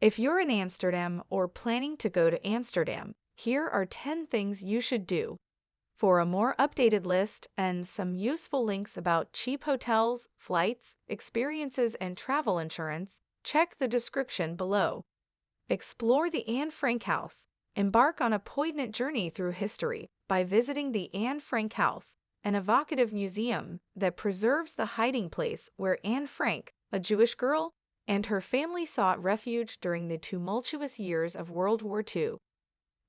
If you're in Amsterdam or planning to go to Amsterdam, here are 10 things you should do. For a more updated list and some useful links about cheap hotels, flights, experiences, and travel insurance, check the description below. Explore the Anne Frank House. Embark on a poignant journey through history by visiting the Anne Frank House, an evocative museum that preserves the hiding place where Anne Frank, a Jewish girl, and her family sought refuge during the tumultuous years of World War II.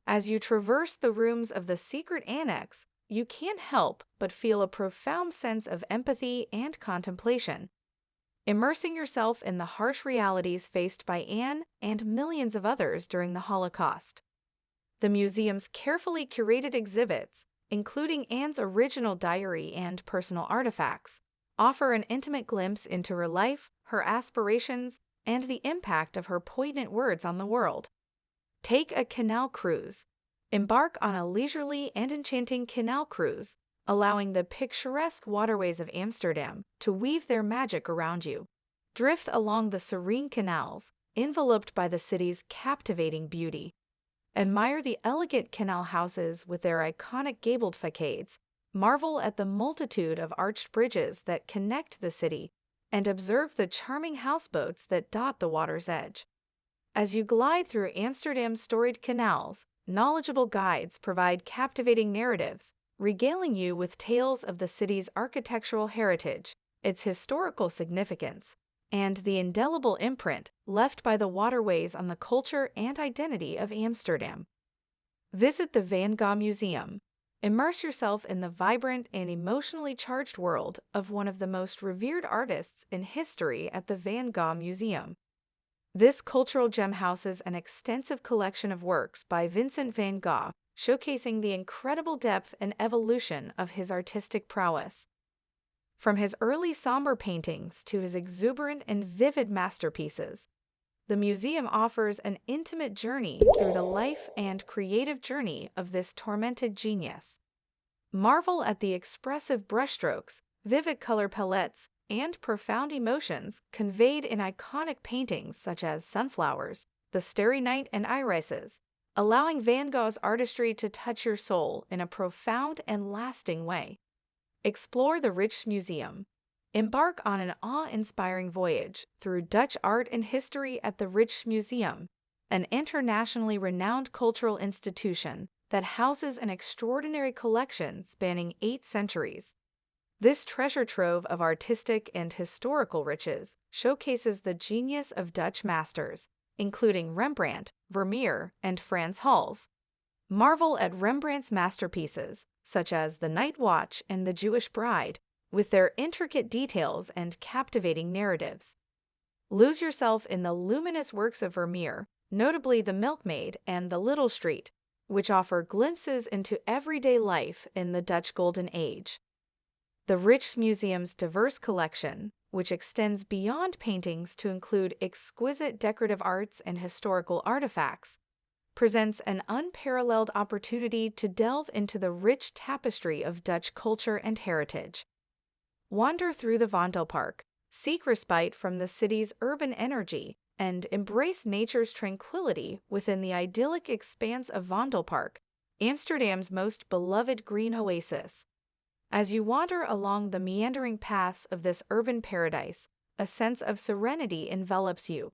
As you traverse the rooms of the secret annex, you can't help but feel a profound sense of empathy and contemplation. Immersing yourself in the harsh realities faced by Anne and millions of others during the Holocaust. The museum's carefully curated exhibits, including Anne's original diary and personal artifacts, offer an intimate glimpse into her life, her aspirations, and the impact of her poignant words on the world. Take a canal cruise. Embark on a leisurely and enchanting canal cruise, allowing the picturesque waterways of Amsterdam to weave their magic around you. Drift along the serene canals, enveloped by the city's captivating beauty. Admire the elegant canal houses with their iconic gabled facades, marvel at the multitude of arched bridges that connect the city, and observe the charming houseboats that dot the water's edge. As you glide through Amsterdam's storied canals, knowledgeable guides provide captivating narratives, regaling you with tales of the city's architectural heritage, its historical significance, and the indelible imprint left by the waterways on the culture and identity of Amsterdam. Visit the Van Gogh Museum. Immerse yourself in the vibrant and emotionally charged world of one of the most revered artists in history at the Van Gogh Museum. This cultural gem houses an extensive collection of works by Vincent van Gogh, showcasing the incredible depth and evolution of his artistic prowess. From his early somber paintings to his exuberant and vivid masterpieces, the museum offers an intimate journey through the life and creative journey of this tormented genius. Marvel at the expressive brushstrokes, vivid color palettes, and profound emotions conveyed in iconic paintings such as sunflowers, the starry night, and irises, allowing Van Gogh's artistry to touch your soul in a profound and lasting way. Explore the Rijksmuseum. Embark on an awe-inspiring voyage through Dutch art and history at the Rijksmuseum, an internationally renowned cultural institution that houses an extraordinary collection spanning 8 centuries. This treasure trove of artistic and historical riches showcases the genius of Dutch masters, including Rembrandt, Vermeer, and Frans Hals. Marvel at Rembrandt's masterpieces, such as The Night Watch and The Jewish Bride, with their intricate details and captivating narratives. Lose yourself in the luminous works of Vermeer, notably The Milkmaid and The Little Street, which offer glimpses into everyday life in the Dutch Golden Age. The Rijksmuseum's diverse collection, which extends beyond paintings to include exquisite decorative arts and historical artifacts, presents an unparalleled opportunity to delve into the rich tapestry of Dutch culture and heritage. Wander through the Vondelpark, seek respite from the city's urban energy, and embrace nature's tranquility within the idyllic expanse of Vondelpark, Amsterdam's most beloved green oasis. As you wander along the meandering paths of this urban paradise, a sense of serenity envelops you.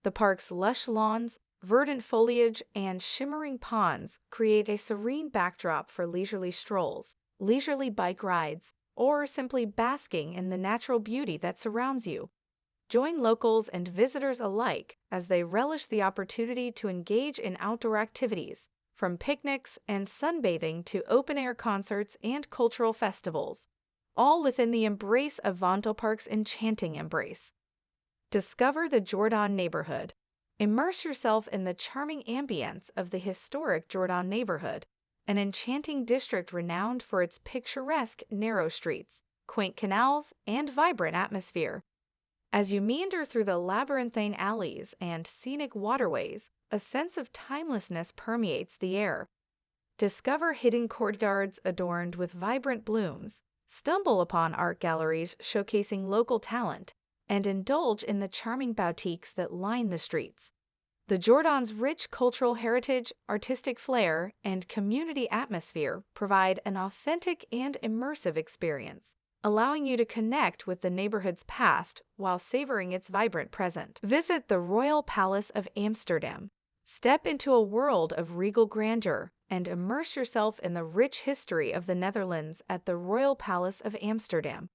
The park's lush lawns, verdant foliage, and shimmering ponds create a serene backdrop for leisurely strolls, leisurely bike rides, or simply basking in the natural beauty that surrounds you. Join locals and visitors alike as they relish the opportunity to engage in outdoor activities, from picnics and sunbathing to open-air concerts and cultural festivals, all within the embrace of Vondelpark's enchanting embrace. Discover the Jordaan Neighborhood. Immerse yourself in the charming ambience of the historic Jordaan Neighborhood, an enchanting district renowned for its picturesque narrow streets, quaint canals, and vibrant atmosphere. As you meander through the labyrinthine alleys and scenic waterways, a sense of timelessness permeates the air. Discover hidden courtyards adorned with vibrant blooms, stumble upon art galleries showcasing local talent, and indulge in the charming boutiques that line the streets. The Jordaan's rich cultural heritage, artistic flair, and community atmosphere provide an authentic and immersive experience, allowing you to connect with the neighborhood's past while savoring its vibrant present. Visit the Royal Palace of Amsterdam. Step into a world of regal grandeur and immerse yourself in the rich history of the Netherlands at the Royal Palace of Amsterdam.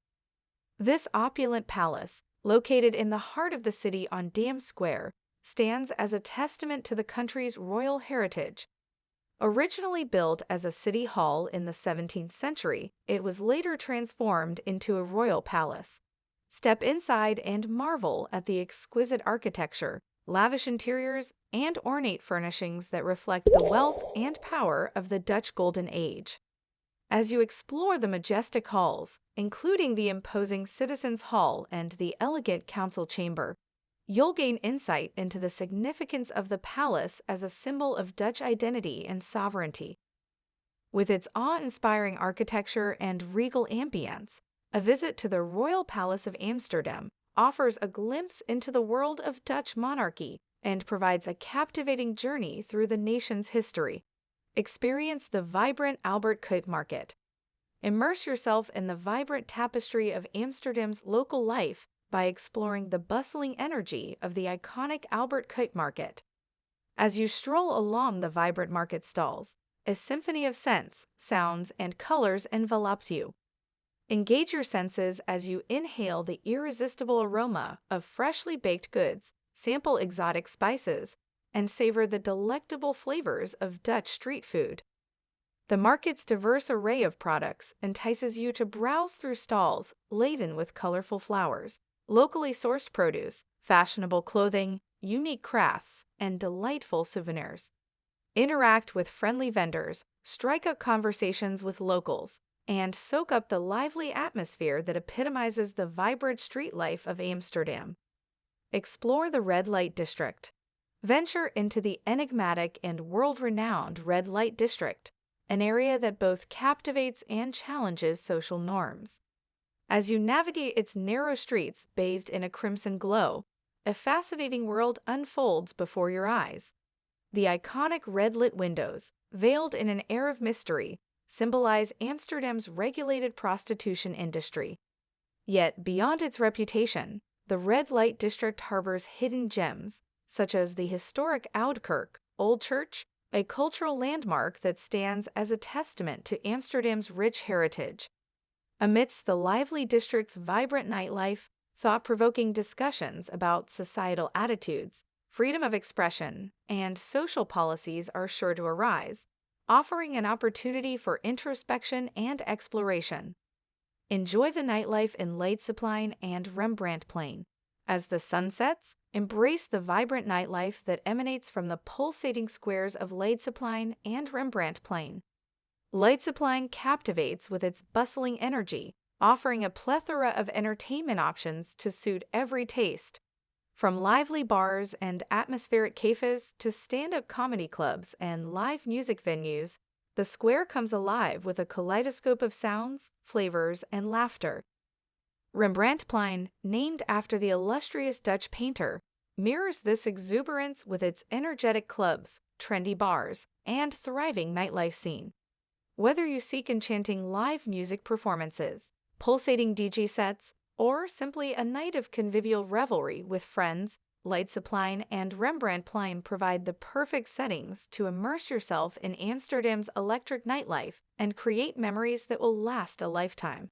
This opulent palace, located in the heart of the city on Dam Square, stands as a testament to the country's royal heritage. Originally built as a city hall in the 17th century, it was later transformed into a royal palace. Step inside and marvel at the exquisite architecture, lavish interiors, and ornate furnishings that reflect the wealth and power of the Dutch Golden Age. As you explore the majestic halls, including the imposing Citizens' Hall and the elegant Council Chamber, you'll gain insight into the significance of the palace as a symbol of Dutch identity and sovereignty. With its awe-inspiring architecture and regal ambience, a visit to the Royal Palace of Amsterdam offers a glimpse into the world of Dutch monarchy and provides a captivating journey through the nation's history. Experience the vibrant Albert Cuyp market. Immerse yourself in the vibrant tapestry of Amsterdam's local life by exploring the bustling energy of the iconic Albert Cuyp market. As you stroll along the vibrant market stalls, a symphony of scents, sounds, and colors envelops you. Engage your senses as you inhale the irresistible aroma of freshly baked goods, sample exotic spices, and savor the delectable flavors of Dutch street food. The market's diverse array of products entices you to browse through stalls laden with colorful flowers, locally sourced produce, fashionable clothing, unique crafts, and delightful souvenirs. Interact with friendly vendors, strike up conversations with locals, and soak up the lively atmosphere that epitomizes the vibrant street life of Amsterdam. Explore the red light district. Venture into the enigmatic and world-renowned red light district, an area that both captivates and challenges social norms. As you navigate its narrow streets bathed in a crimson glow, a fascinating world unfolds before your eyes. The iconic red-lit windows, veiled in an air of mystery, symbolize Amsterdam's regulated prostitution industry. Yet, beyond its reputation, the red light district harbors hidden gems, such as the historic Oude Kerk, Old Church, a cultural landmark that stands as a testament to Amsterdam's rich heritage. Amidst the lively district's vibrant nightlife, thought-provoking discussions about societal attitudes, freedom of expression, and social policies are sure to arise, offering an opportunity for introspection and exploration. Enjoy the nightlife in Leidseplein and Rembrandtplein. As the sun sets, embrace the vibrant nightlife that emanates from the pulsating squares of Leidseplein and Rembrandtplein. Leidseplein captivates with its bustling energy, offering a plethora of entertainment options to suit every taste. From lively bars and atmospheric cafes to stand-up comedy clubs and live music venues, the square comes alive with a kaleidoscope of sounds, flavors, and laughter. Rembrandtplein, named after the illustrious Dutch painter, mirrors this exuberance with its energetic clubs, trendy bars, and thriving nightlife scene. Whether you seek enchanting live music performances, pulsating DJ sets, or simply a night of convivial revelry with friends, Leidseplein and Rembrandtplein provide the perfect settings to immerse yourself in Amsterdam's electric nightlife and create memories that will last a lifetime.